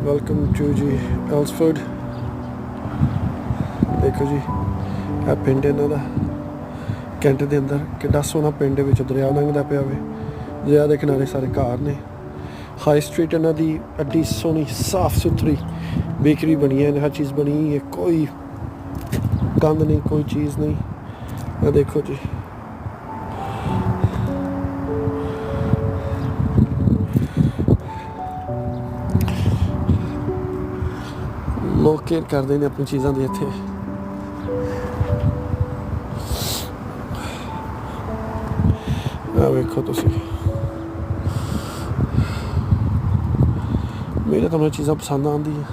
Welcome to ਜੀ ਐਲਸਫੋਰਡ। ਦੇਖੋ ਜੀ ਇਹ ਪਿੰਡ ਇਹਨਾਂ ਦਾ ਕੈਂਟ ਦੇ ਅੰਦਰ। ਕਿੱਡਾ ਸੋਹਣਾ ਪਿੰਡ ਵਿੱਚ ਦਰਿਆ ਲੰਘਦਾ ਪਿਆ ਵੇ। ਦਰਿਆ ਦੇ ਕਿਨਾਰੇ ਸਾਰੇ ਘਰ ਨੇ। ਹਾਈ ਸਟਰੀਟ ਇਹਨਾਂ ਦੀ ਐਡੀ ਸੋਹਣੀ ਸਾਫ ਸੁਥਰੀ ਬੇਕਰੀ ਬਣੀ ਹੈ। ਹਰ ਚੀਜ਼ ਬਣੀ ਹੈ, ਕੋਈ ਗੰਦ ਨਹੀਂ, ਕੋਈ ਚੀਜ਼ ਨਹੀਂ। ਇਹ ਦੇਖੋ ਜੀ ਲੋਕ ਕੇਅਰ ਕਰਦੇ ਨੇ ਆਪਣੀ ਚੀਜ਼ਾਂ ਦੀ। ਇੱਥੇ ਵੇਖੋ ਤੁਸੀਂ, ਮੇਰੇ ਤਾਂ ਮੈਨੂੰ ਚੀਜ਼ਾਂ ਪਸੰਦ ਆਉਂਦੀ ਹੈ।